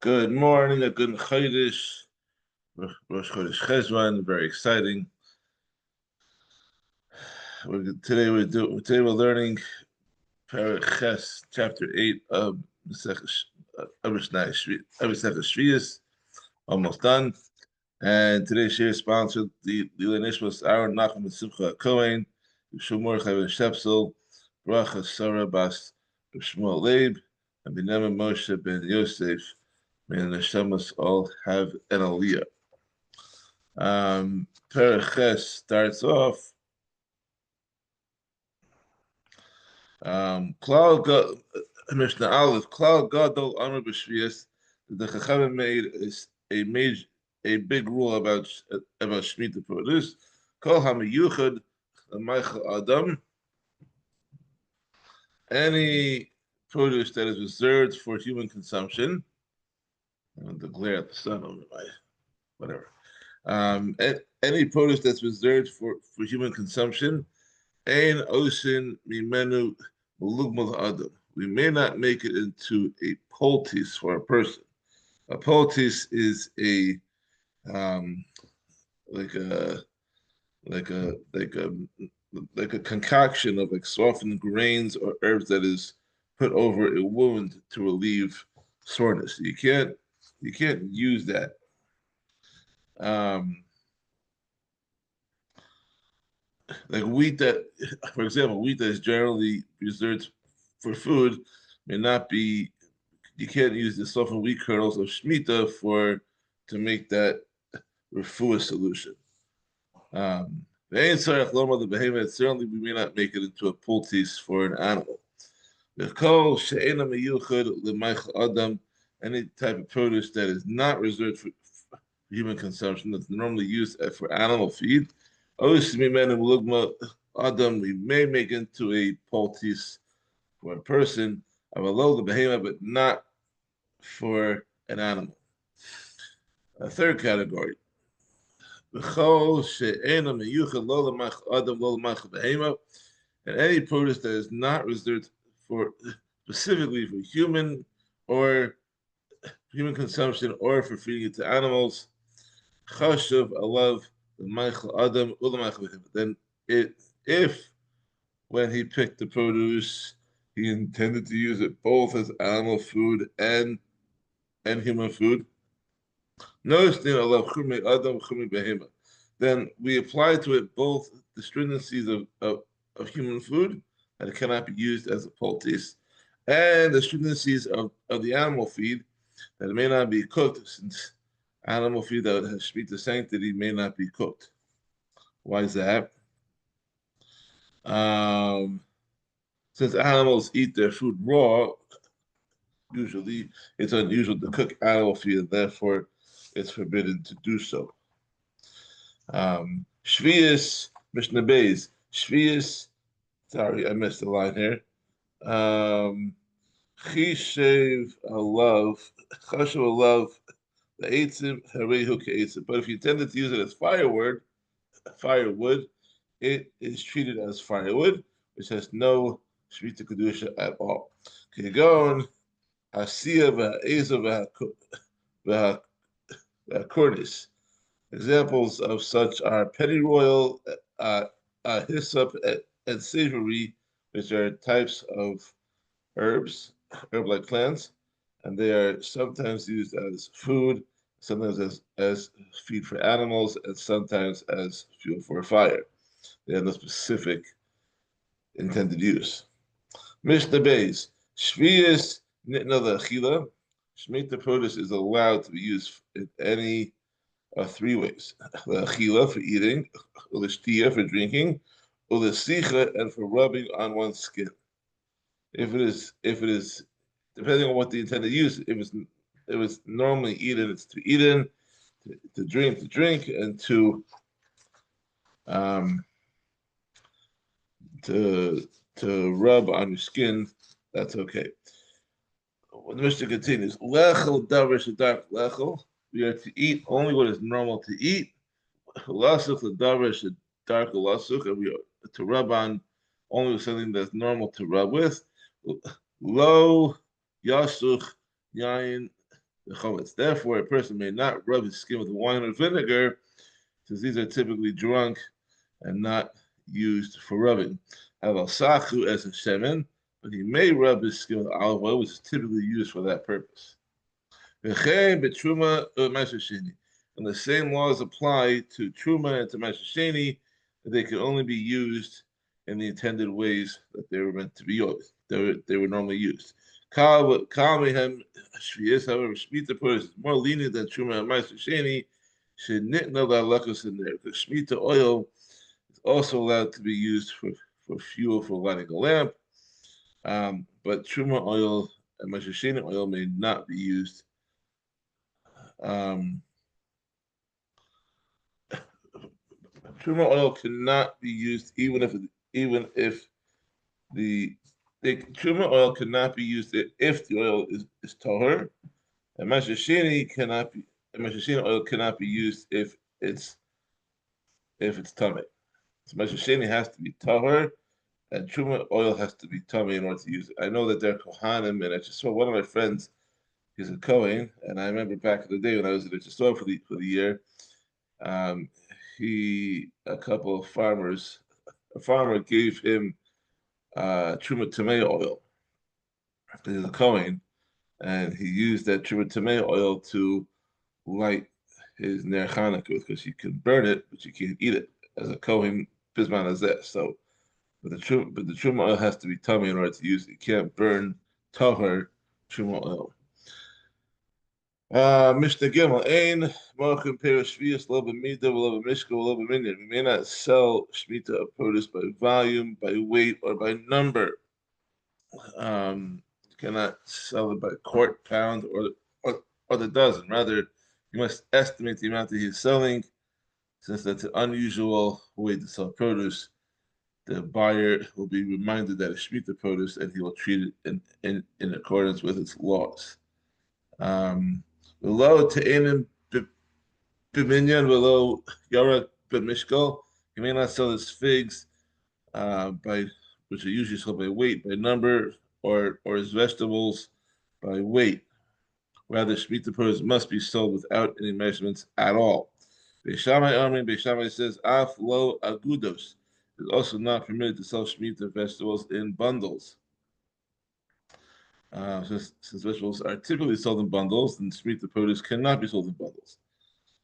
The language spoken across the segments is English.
Good morning, a good Chodesh, Rosh Chodesh Cheshvan, very exciting. Today we're learning Perek Ches, chapter 8 of Sheviis, almost done. And today's share is sponsored the Nishmas Aaron Nachum and Simcha Cohen, Shomor Chaven Shepsel, Bracha Sarah Bas Shmuel Leib, and Binyamin Moshe ben Yosef. May the Neshamas all have an aliyah. Perek Ches starts off. Mishnah Aleph, Klal Gadol Amar B'Shvius. The Chachamim made a big rule about Shemitah produce. Kol HaMiyuchad L'Meichel Adam. Any produce that is reserved for human consumption. I'm going to glare at the sun over my whatever. Any produce that's reserved for human consumption. Ein osin mimenu malugmal adam. We may not make it into a poultice for a person. A poultice is a like a concoction of like softened grains or herbs that is put over a wound to relieve soreness. You can't use that. Like wheat that, for example, wheat that is generally reserved for food may not be. You can't use the softened wheat kernels of Shemitah to make that refuah solution. Certainly, we may not make it into a poultice for an animal. Any type of produce that is not reserved for human consumption, that's normally used for animal feed. Adam, we may make into a poultice for a person, but not for an animal. A third category. And any produce that is not reserved specifically for human consumption or for feeding it to animals. Then if when he picked the produce, he intended to use it both as animal food and human food. Then we apply to it both the stringencies of human food, that it cannot be used as a poultice, and the stringencies of the animal feed, that it may not be cooked, since animal feed that has Shemitah sanctity may not be cooked. Why is that? Since animals eat their food raw, usually it's unusual to cook animal feed, and therefore it's forbidden to do so. Sheviis, Mishnah Beis. Sheviis, sorry, I missed the line here. Chishev alav, chashuv alav, the eitzim harehu ke'eitzim. But if you intended to use it as firewood, it is treated as firewood, which has no Shemitah kedusha at all. Kegon asiya v'ha'eza v'ha'kornis. Examples of such are pennyroyal, hyssop, and savory, which are types of herb-like plants, and they are sometimes used as food, sometimes as feed for animals, and sometimes as fuel for a fire. They have no specific intended use. Mishnah Beis. Sheviis nitna le'achila. Shemitah produce is allowed to be used in any of three ways: le'achila, for eating, u'l'shtiya, for drinking, u'l'sicha, and for rubbing on one's skin. If it is depending on what the intended use, if it was normally eaten, it's to eat in, to drink, and to rub on your skin. That's okay. When the Mishnah continues, lechel davar shedark lechel, we are to eat only what is normal to eat. Lasuch davar shedark lasuch, and we are to rub on only something that's normal to rub with. Lo yasuch yain the chametz. Therefore, a person may not rub his skin with wine or vinegar, since these are typically drunk and not used for rubbing. Haval sachu as a shemen, but he may rub his skin with olive oil, which is typically used for that purpose. And the same laws apply to truma and to mashasheni, that they can only be used in the intended ways that they were meant to be used. They were normally used. Kal mehem Sheviis, however, Shemitah is more lenient than truma and mashasheni. Should nitna la'alakos in there. Because Shemitah oil is also allowed to be used for fuel for lighting a lamp. But truma oil and mashasheni oil may not be used. Um, Truma oil cannot be used even if the truma oil cannot be used if the oil is tahor, and mashashini oil cannot be used if it's tamei. So mashashini has to be tahor, and truma oil has to be tamei in order to use it. I know that they're kohanim, and I just saw one of my friends. He's a Kohen, and I remember back in the day when I was at the store for the year. Um, a couple of farmers, a farmer gave him truma tomato oil. He's a Kohen, and he used that truma tomato oil to light his ner Hanukkah because you can burn it, but you can't eat it as a Kohen bisman as that. So, but the truma oil has to be tummy in order to use it. You can't burn tahor truma oil. Mishnah Gimel, Ein Mochim Perek Sheviis Lo B'Mida V'Lo B'Mishka V'Lo B'Minyan. We may not sell Shemitah of produce by volume, by weight, or by number. You cannot sell it by quart, pound, or the dozen. Rather, you must estimate the amount that he's selling. Since that's an unusual way to sell produce, the buyer will be reminded that it's Shemitah produce, and he will treat it in accordance with its laws. Below te'enim b'minyan, below yarak b'mishkal. He may not sell his figs which are usually sold by weight, by number, or his vegetables by weight. Rather, Shemitah produce must be sold without any measurements at all. Beishamai says, Af lo agudos. It's also not permitted to sell Shemitah vegetables in bundles. Since vegetables are typically sold in bundles, then Shemitah produce cannot be sold in bundles.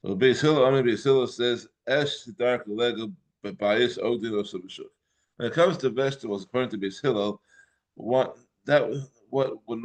So Beis Hillel says, Esh dark lego b'bayis ogdin osabashuk. When it comes to vegetables, according to Beis Hillel, what would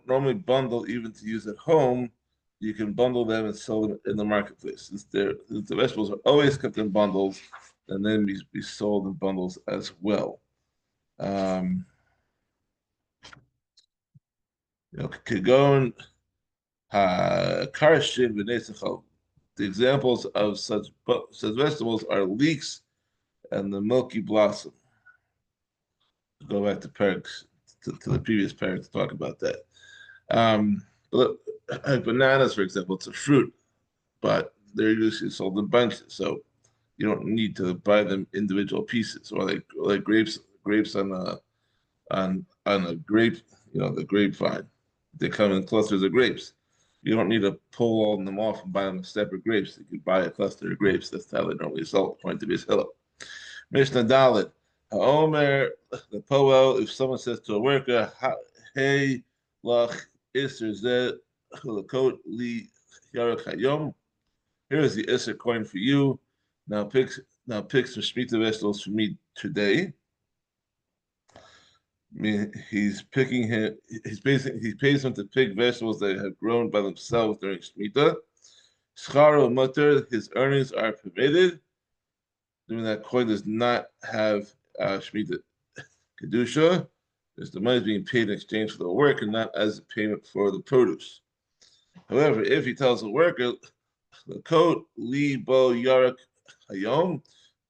normally bundle even to use at home, you can bundle them and sell them in the marketplace. Since the vegetables are always kept in bundles, and then be sold in bundles as well. Kagon karshin v'nesachal. The examples of such vegetables are leeks and the milky blossom. Go back to Perek, to the previous Perek to talk about that. Bananas, for example, it's a fruit, but they're usually sold in bunches, so you don't need to buy them individual pieces, or like grapes on a grape, the grapevine. They come in clusters of grapes. You don't need to pull all of them off and buy them as separate grapes. You can buy a cluster of grapes. That's how they normally sold, according to Beis Hillel. Mishnah Dalet. Haomer, the Poel, if someone says to a worker, Hey, Lach, Isser Zeh, Lakot Li Yarak Hayom. Here is the Isser coin for you. Now pick some Shemitah vegetables for me today. I mean, he pays him to pick vegetables that have grown by themselves during Shemitah. Scharo mutter, his earnings are permitted. Doing that coin does not have Shemitah kedusha, because the money is being paid in exchange for the work and not as a payment for the produce. However, if he tells the worker, the coat li bo yarak hayom,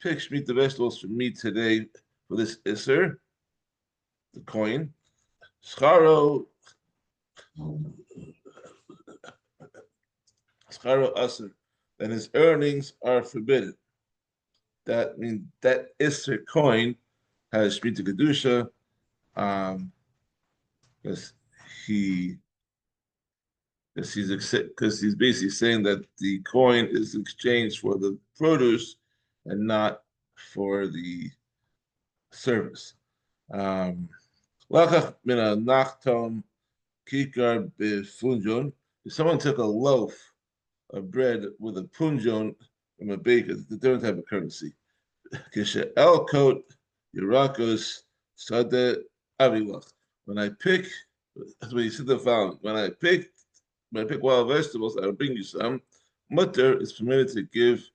pick Shemitah vegetables for me today for this isser, the coin, scharo aser, then his earnings are forbidden. That means that isser coin has Shemitah kedusha, because he because he's basically saying that the coin is exchanged for the produce and not for the service. Um, Lakach mina nachtom kikar befunjon. If someone took a loaf of bread with a punjon from a baker, it's a different type of currency. Kisha el coat Yerakos Sade Avilach. When I pick, that's what you said the following. When I pick wild vegetables, I will bring you some. Mutter is permitted to give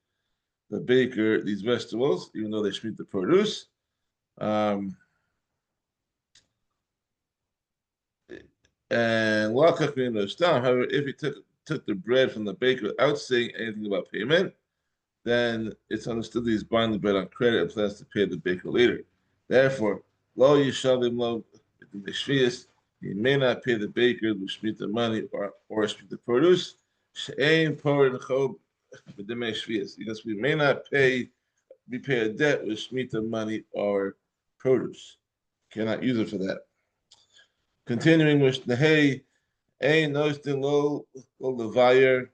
the baker these vegetables, even though they should the produce. Um, and however, if he took the bread from the baker without saying anything about payment, then it's understood that he's buying the bread on credit and plans to pay the baker later. Therefore, lo yishalim lo Sheviis, he may not pay the baker the Shemitah money or Shemitah produce. She'ain porin chob b'demei Sheviis, because we may not pay a debt with Shemitah money or produce. Cannot use it for that. Continuing with Nehei, ain noistin lo levayer.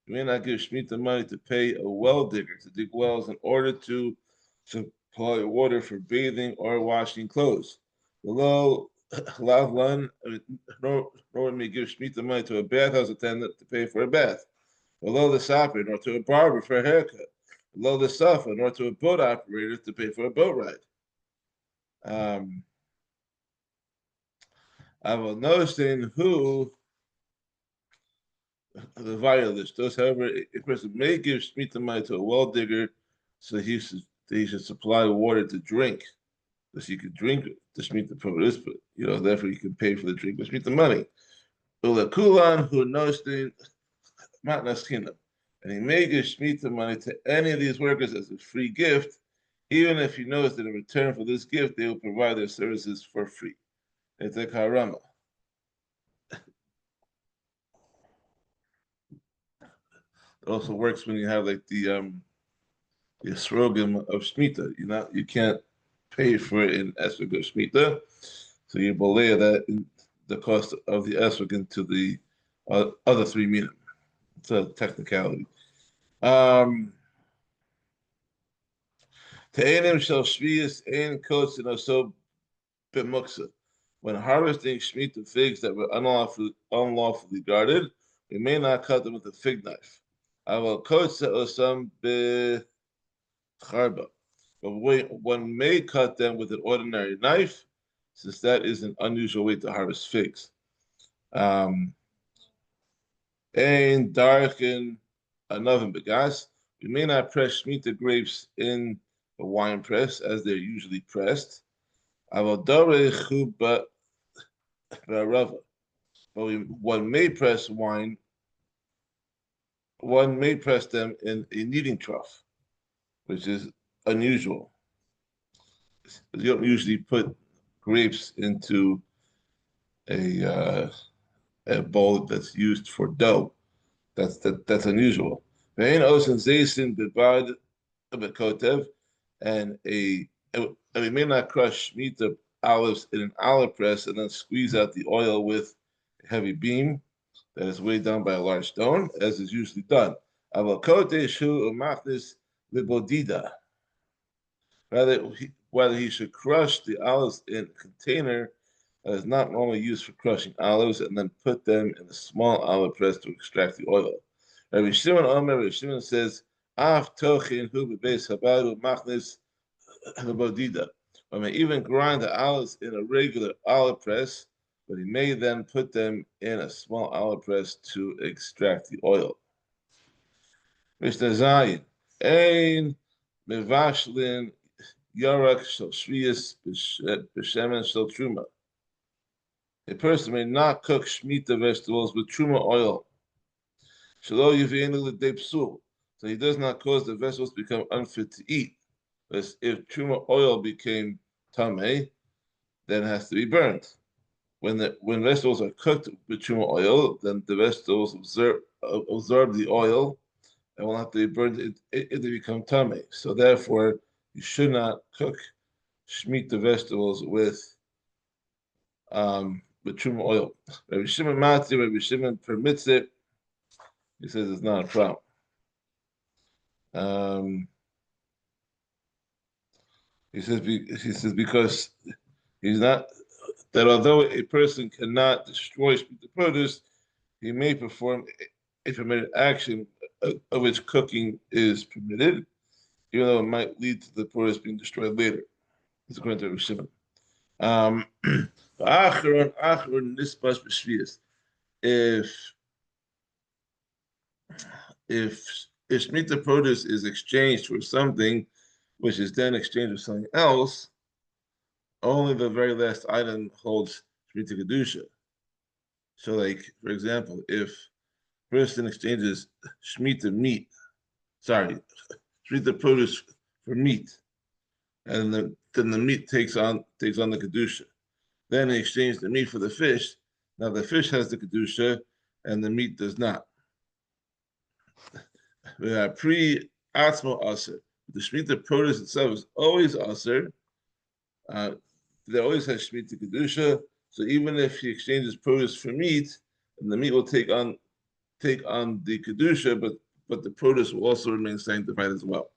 You may not give Shemitah money to pay a well digger to dig wells in order to supply water for bathing or washing clothes. Below, Lavlan, nor may give Shemitah money to a bathhouse attendant to pay for a bath. Below the sapper, nor to a barber for a haircut. Below the suffer, nor to a boat operator to pay for a boat ride. I will notice in who the violist does, however, a person may give Shemitah money to a well digger so he should supply water to drink, so he could drink the Shemitah produce, but therefore he can pay for the drink with Shemitah money. Ulakulan who knows the matnaschina, and he may give Shemitah money to any of these workers as a free gift, even if he knows that in return for this gift they will provide their services for free. It's a karama. It also works when you have like the esrogim of Shemitah. You can't pay for it in esrog of Shemitah, so you belay that in the cost of the esrog into the other three minim. It's a technicality. Te'enim shel Sheviis ein kotz so b'muksa. When harvesting Shemitah figs that were unlawfully guarded, we may not cut them with a fig knife. Aval kotz osam be charba. But one may cut them with an ordinary knife, since that is an unusual way to harvest figs. Ein darken another begas. We may not press Shemitah grapes in a wine press as they're usually pressed. Aval dore chuba barava. But one may press wine. One may press them in a kneading trough, which is unusual. You don't usually put grapes into a bowl that's used for dough. That's unusual. And we may not crush Shemitah olives in an olive press and then squeeze out the oil with a heavy beam that is weighed down by a large stone, as is usually done. Whether he should crush the olives in a container that is not normally used for crushing olives and then put them in a small olive press to extract the oil. Rabbi Shimon says, Af tochin hu bebeis habadu machnis lebodida. One may even grind the olives in a regular olive press, but he may then put them in a small olive press to extract the oil. Mishnah Zayin, ein mevashlin yarak shel Sheviis b'shemen shel truma. A person may not cook Shemitah vegetables with truma oil. Shelo yiveinu l'dei psul, so he does not cause the vegetables to become unfit to eat. But if truma oil became tamei, then it has to be burned. When vegetables are cooked with truma oil, then the vegetables absorb the oil and will have to be burned. It become tamei. So therefore, you should not cook Shemitah vegetables with with truma oil. Rabbi Shimon Matzi, Rabbi Shimon permits it. He says it's not a problem. He says because he's not that although a person cannot destroy the produce, he may perform a permitted action of which cooking is permitted, even though it might lead to the produce being destroyed later. It's according to Shimon. If if Shemitah produce is exchanged for something, which is then exchanged for something else, only the very last item holds Shemitah Kedusha. So, like, for example, if a person exchanges Shemitah produce for meat, and then the meat takes on the Kedusha. Then he exchanged the meat for the fish. Now the fish has the Kedusha, and the meat does not. Pre-Atzmo Aser. The Shemitah produce itself is always Aser. They always has Shemitah Kedusha. So even if he exchanges produce for meat, and the meat will take on the Kedusha, but the produce will also remain sanctified as well.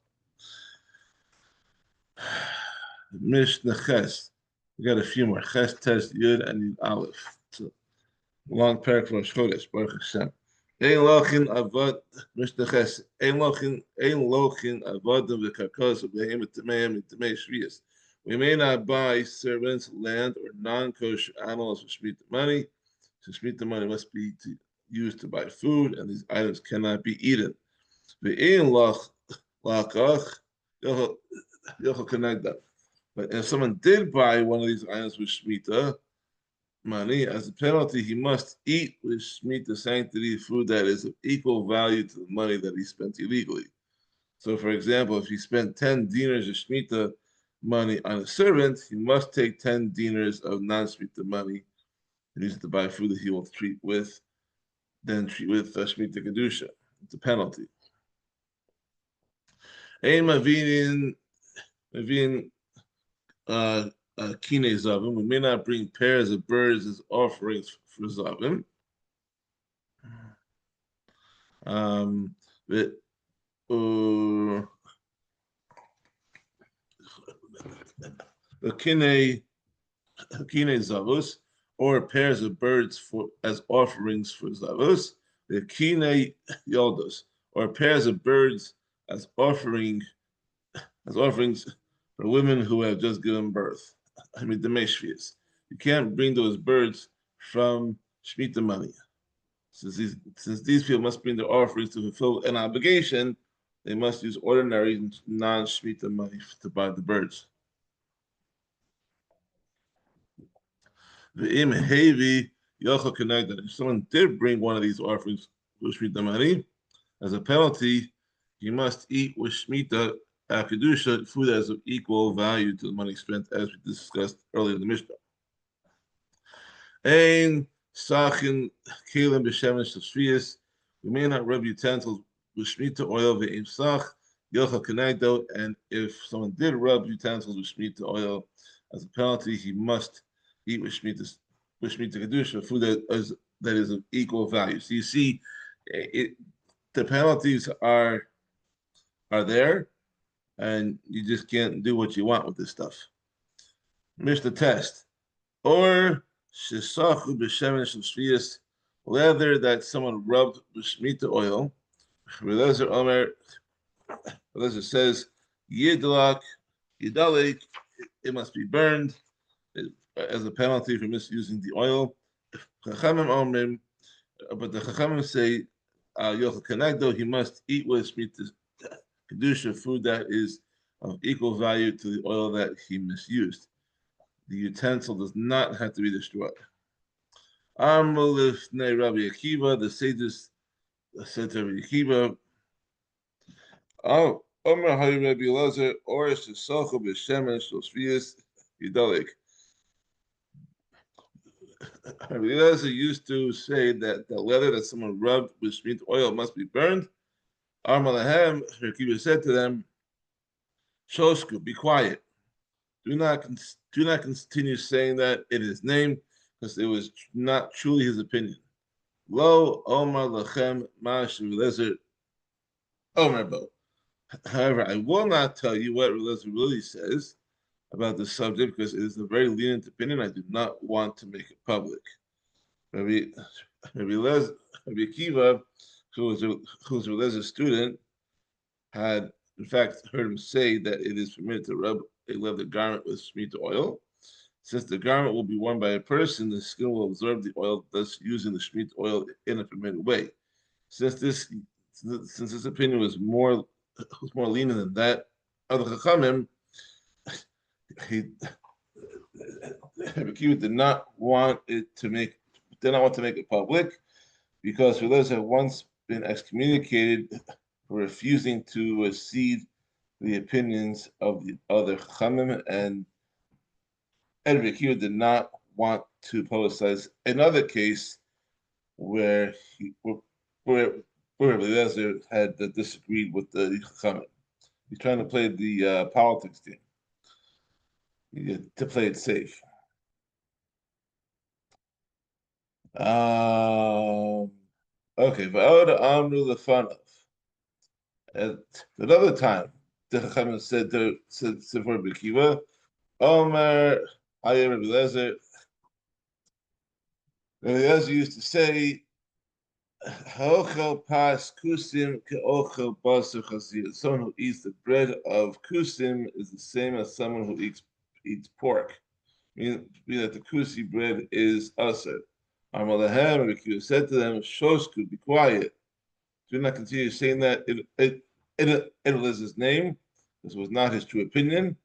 Mishnah Ches. We got a few more. Ches, Tes, Yud, and Yud Aleph. So, long Perek for Chodesh, Baruch Hashem. Ein lochin avad Mishnah Ches. Ein lochin avadim v'karkos v'behemoth tameim and tamei Sheviis. We may not buy servants, land, or non-kosher animals for Shemitah money. So Shemitah money must be used to buy food, and these items cannot be eaten. Ve'ein lachach yochel connect. But if someone did buy one of these items with Shemitah money, as a penalty, he must eat with Shemitah sanctity food that is of equal value to the money that he spent illegally. So, for example, if he spent 10 dinars of Shemitah money on a servant, he must take 10 dinars of non-Shemitah money and use it to buy food that he will treat with Shemitah Kedusha. It's a penalty. Ein mavinin kine zavim. We may not bring pairs of birds as offerings for zavim. The kine zavus, or pairs of birds as offerings for zavus. The kine yoldos, or pairs of birds as offerings for women who have just given birth. I mean, the Sheviis. You can't bring those birds from Shemitah money. Since these people must bring their offerings to fulfill an obligation, they must use ordinary non-Shemitah money to buy the birds. If someone did bring one of these offerings with Shemitah money, as a penalty, he must eat with Shemitah Kedusha food that is of equal value to the money spent, as we discussed earlier in the Mishnah. Ein sachin kelim b'shemesh Sheviis. We may not rub utensils with Shemitah oil ve'im sach yochel kenegdo. And if someone did rub utensils with Shemitah oil, as a penalty, he must eat with Shemitah Kedusha food that is of equal value. So you see, the penalties are there, and you just can't do what you want with this stuff. Mishnah test. Or shesachu b'shemesh Sheviis, leather that someone rubbed with Shemitah oil. Relezer Omer, Relezer says, yidalek, it must be burned as a penalty for misusing the oil. Chachamim Omrim, but the Chachamim say, yochel kenegdo, he must eat with Shemitah Kedusha food that is of equal value to the oil that he misused. The utensil does not have to be destroyed. Amalifnei Rabbi Akiva, the sages said to Rabbi Akiva, Omer Hari Rabbi Elazar, or Shesachu b'shemesh Sheviis yidalek. Rabbi Elazar used to say that the leather that someone rubbed with Shemitah oil must be burned. Amalahem, Akiva said to them, Shosku, be quiet. Do not continue saying that in his name. because it was not truly his opinion. Lo Omar Lachem Mash Lezer Omer Bo. However, I will not tell you what Lezer really says about the subject because it is a very lenient opinion. I do not want to make it public. Maybe Rabbi Akiva, who's Lezer's student, had in fact heard him say that it is permitted to rub a leather garment with Shemitah oil. Since the garment will be worn by a person, the skin will absorb the oil, thus using the Shemitah oil in a permitted way. Since this opinion was more lenient than that of the Chachamim, he Akiva did not want to make it public because Relez had once been excommunicated for refusing to accede the opinions of the other Chachamim, and Rabbi Akiva did not want to publicize another case where Rabbi Eliezer had disagreed with the Chachamim. He's trying to play the politics game. To play it safe. Okay, Va'oda Amru Lefanov. At another time, the Chachamim said for Rabbi Akiva, Omer, Ayem Rabbi Eliezer. Rabbi Eliezer used to say, Ha'ochel pas kusim ke'ochel basar chazir. Someone who eats the bread of kusim is the same as someone who eats pork. Meaning that the kusi bread is asr. Amalahem, Rabbi Akiva said to them, Shosku, be quiet. Do not continue saying that in Eliezer name. This was not his true opinion.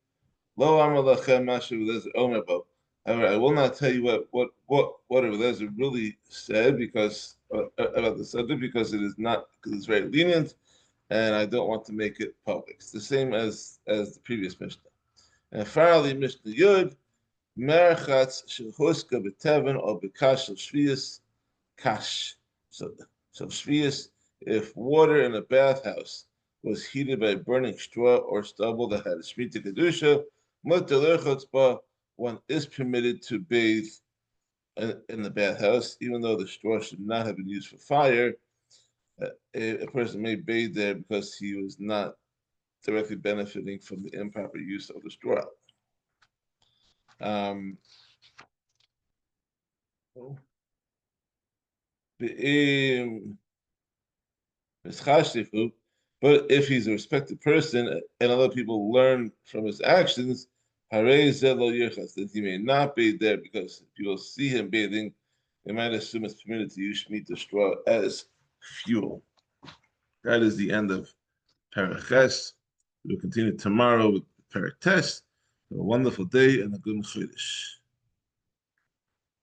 Lo amalachem mashu Eliezer omer bo. However, I will not tell you what Eliezer really said because about the subject because it is not because it's very lenient, and I don't want to make it public. It's the same as the previous Mishnah. And finally, Mishnah Yud, Merchatz shehuska b'teven or b'kash of Sheviis kash. So Sheviis, if water in a bathhouse was heated by burning straw or stubble that had a Shemitah kedusha, one is permitted to bathe in the bathhouse, even though the straw should not have been used for fire. A person may bathe there because he was not directly benefiting from the improper use of the straw. But if he's a respected person and other people learn from his actions, then he may not bathe there because if people see him bathing, they might assume it's permitted to use Shemitah straw as fuel. That is the end of Perek. We will continue tomorrow with Perek Test. Have a wonderful day and a good Chodesh.